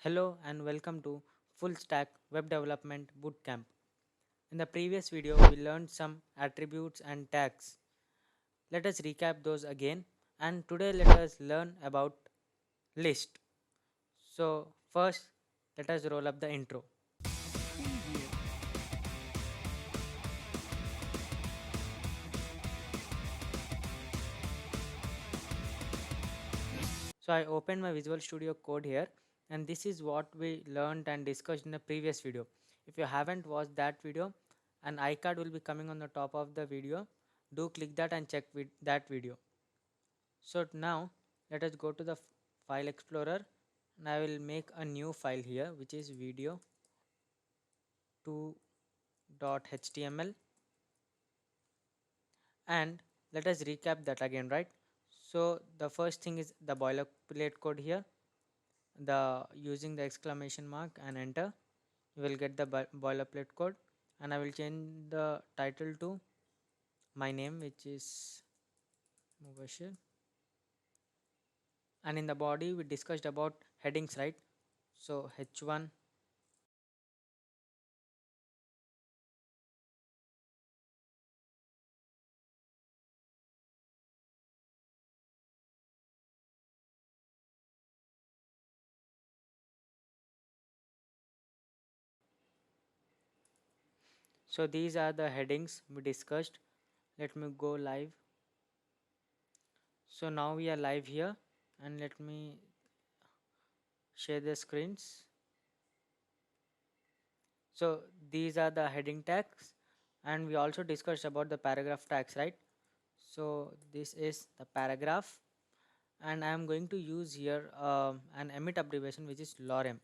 Hello and welcome to Full Stack Web Development Bootcamp. In the previous video, we learned some attributes and tags. Let us recap those again, and today let us learn about list. So first, let us roll up the intro. So I opened my Visual Studio Code here, and this is what we learned and discussed in the previous video. If you haven't watched that video, an iCard will be coming on the top of the video. Do click that and check with that video. So now let us go to the file explorer, and I will make a new file here which is video2.html, and let us recap that again, right? So the first thing is the boilerplate code here, the using the exclamation mark and enter, you will get the boilerplate code, and I will change the title to my name, which is Mubashir, and in the body we discussed about headings, right? So h1. So these are the headings we discussed. Let me go live. So now we are live here, and let me share the screens. So these are the heading tags, and we also discussed about the paragraph tags, right? So this is the paragraph, and I am going to use here an emit abbreviation which is lorem.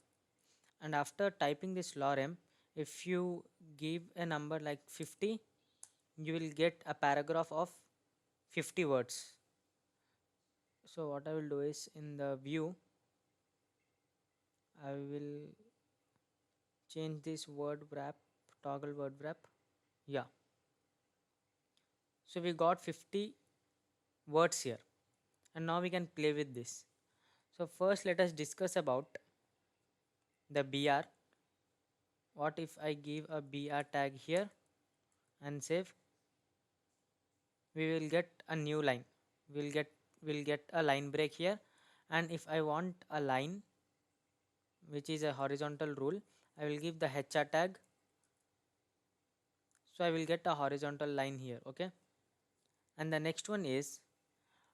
And after typing this lorem, if you give a number like 50, you will get a paragraph of 50 words. So what I will do is, in the view I will change this word wrap, toggle word wrap. Yeah, so we got 50 words here, and now we can play with this. So first let us discuss about the br. What if I give a br tag here and save? We will get a new line. We'll get a line break here, and if I want a line which is a horizontal rule, I will give the hr tag. So I will get a horizontal line here, okay? And the next one is,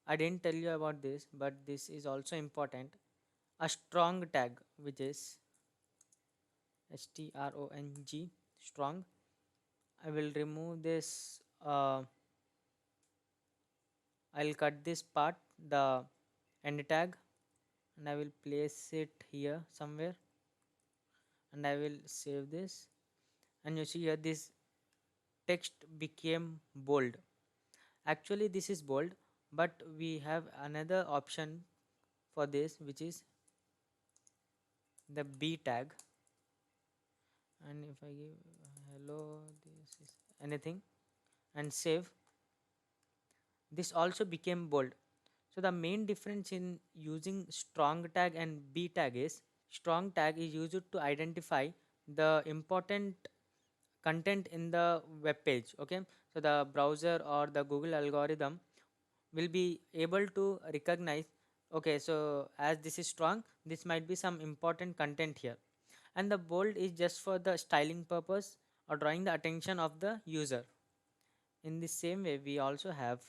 I didn't tell you about this, but this is also important, a strong tag, which is strong, strong. I will remove this, I'll cut this part, the end tag, and I will place it here somewhere, and I will save this. And you see here this text became bold. Actually this is bold, but we have another option for this, which is the b tag. And if I give hello, this is anything, and save, this also became bold. So the main difference in using strong tag and b tag is, strong tag is used to identify the important content in the web page, okay? So the browser or the Google algorithm will be able to recognize, okay, so as this is strong, this might be some important content here. And the bold is just for the styling purpose or drawing the attention of the user. In the same way, we also have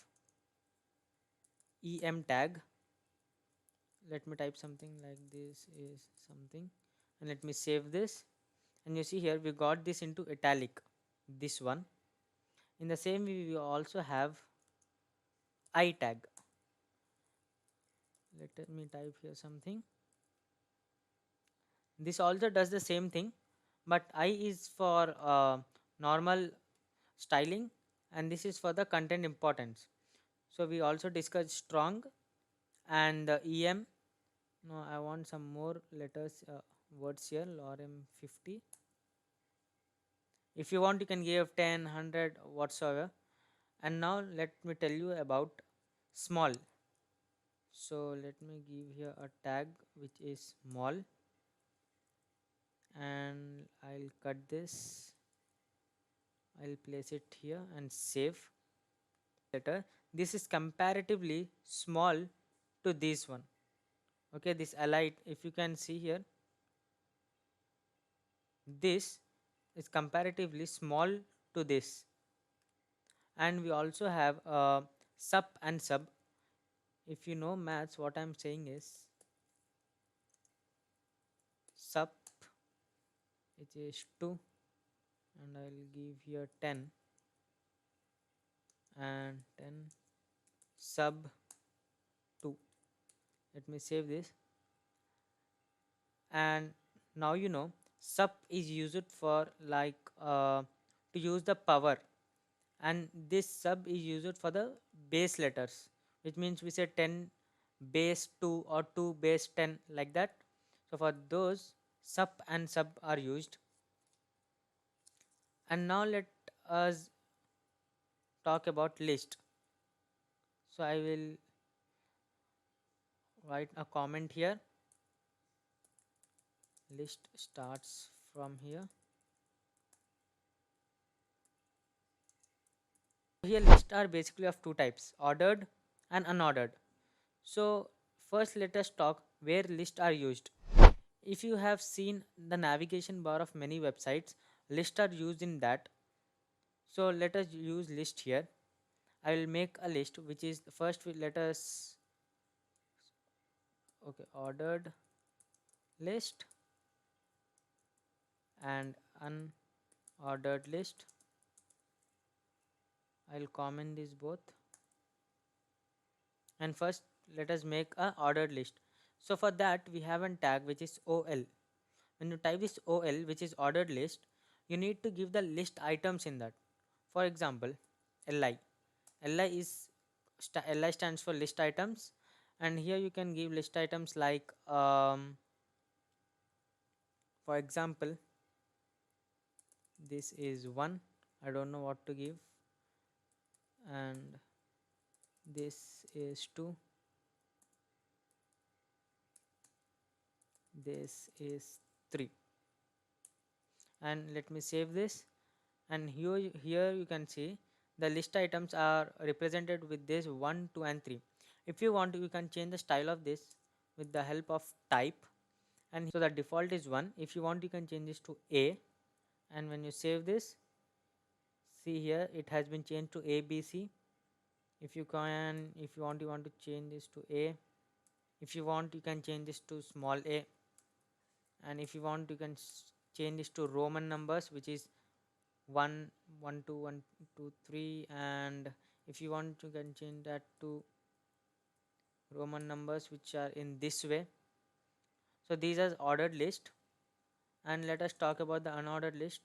em tag. Let me type something like this is something, and let me save this. And you see here we got this into italic, this one. In the same way, we also have I tag. Let me type here something. This also does the same thing, but I is for normal styling, and this is for the content importance. So we also discussed strong and em. No, I want some more letters, words here, lorem 50. If you want, you can give 10, 100, whatsoever. And now let me tell you about small. So let me give here a tag which is small. and I'll cut this. I'll place it here and save. Letter, this is comparatively small to this one. Okay, this allied, if you can see here, this is comparatively small to this. And we also have sup and sub. If you know maths, what I'm saying is sup, which is 2, and I'll give here 10, and 10 sub 2. Let me save this. And now you know sup is used for to use the power, and this sub is used for the base letters, which means we say 10 base 2 or 2 base 10, like that. So for those, sup and sub are used. And now let us talk about list. So I will write a comment here. List starts from here. Here lists are basically of two types, ordered and unordered. So first let us talk where lists are used. If you have seen the navigation bar of many websites, lists are used in that. So let us use list here. I will make a list which is first let us ordered list and unordered list. I'll comment these both. And first let us make a ordered list. So for that we have a tag which is OL. When you type this OL, which is ordered list, you need to give the list items in that. For example, LI. LI stands for list items, and here you can give list items like for example, this is 1. I don't know what to give, and this is 2. This is 3. And let me save this. And here you can see the list items are represented with this 1, 2 and 3. If you want, you can change the style of this with the help of type. And so the default is 1. If you want, you can change this to A. And when you save this, see here it has been changed to ABC. If you want, you want to change this to A. If you want, you can change this to small a. And if you want, you can change this to Roman numbers, which is 1 1 2 1 2 3. And if you want, you can change that to Roman numbers which are in this way. So these are ordered list. And let us talk about the unordered list,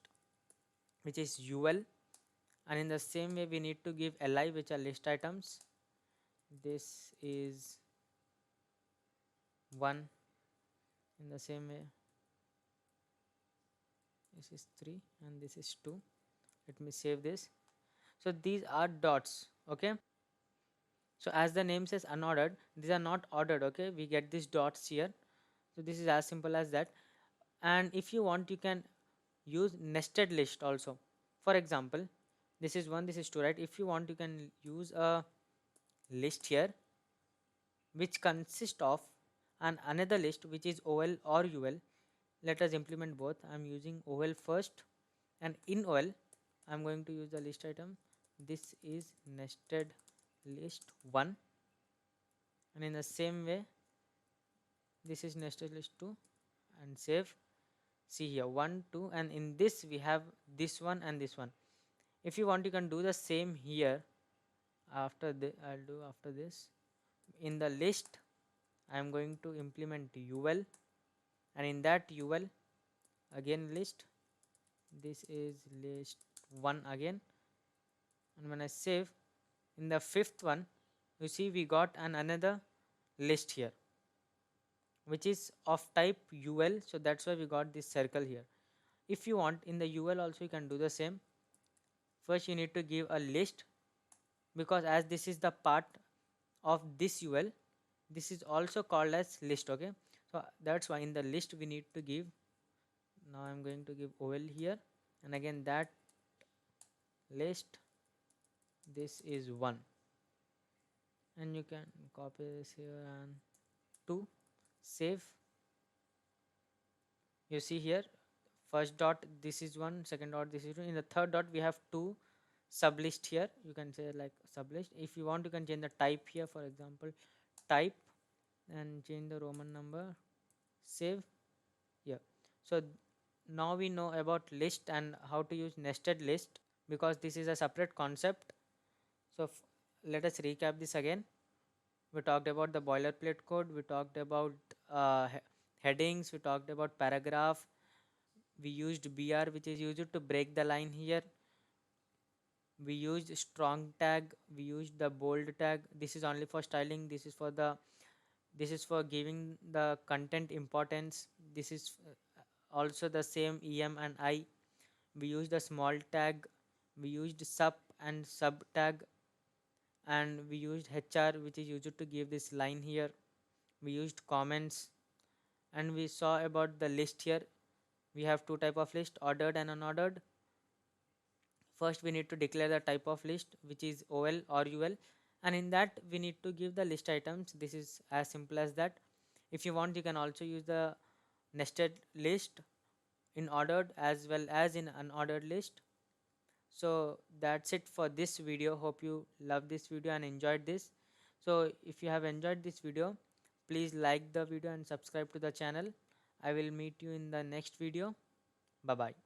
which is UL. And in the same way we need to give LI, which are list items. This is 1. In the same way this is 3 and this is 2. Let me save this. So these are dots. Okay, so as the name says unordered, these are not ordered. Okay, we get these dots here. So this is as simple as that. And if you want, you can use nested list also. For example, this is 1, this is 2, right? If you want, you can use a list here which consists of another list which is OL or UL. Let us implement both. I'm using OL first, and in OL I'm going to use the list item. This is nested list 1, and in the same way this is nested list 2, and save. See here 1 2, and in this we have this one and this one. If you want, you can do the same here. After I'll do after this. In the list I am going to implement UL, and in that UL again list, this is list 1 again. And when I save, in the fifth one, you see we got another list here which is of type UL. So that's why we got this circle here. If you want, in the UL also you can do the same. First you need to give a list, because as this is the part of this UL, this is also called as list. Okay, so that's why in the list we need to give Now I'm going to give OL here, and again that list, this is 1, and you can copy this here and 2, save. You see here, first dot this is 1, second dot this is 2. In the third dot we have 2 sublist here. You can say like sublist. If you want, you can change the type here, for example type, and change the Roman number, save. Yeah, so now we know about list and how to use nested list, because this is a separate concept. So let us recap this again. We talked about the boilerplate code, we talked about headings, we talked about paragraph, we used br, which is used to break the line here, we used strong tag, we used the bold tag. This is only for styling, this is for the, this is for giving the content importance. This is also the same em and I. We used the small tag, we used sub and sub tag, and we used hr, which is used to give this line here. We used comments, and we saw about the list here. We have two type of list, ordered and unordered. First we need to declare the type of list, which is ol or ul, and in that we need to give the list items. This is as simple as that. If you want, you can also use the nested list in ordered as well as in unordered list. So that's it for this video. Hope you love this video and enjoyed this. So if you have enjoyed this video, please like the video and subscribe to the channel. I will meet you in the next video. Bye bye.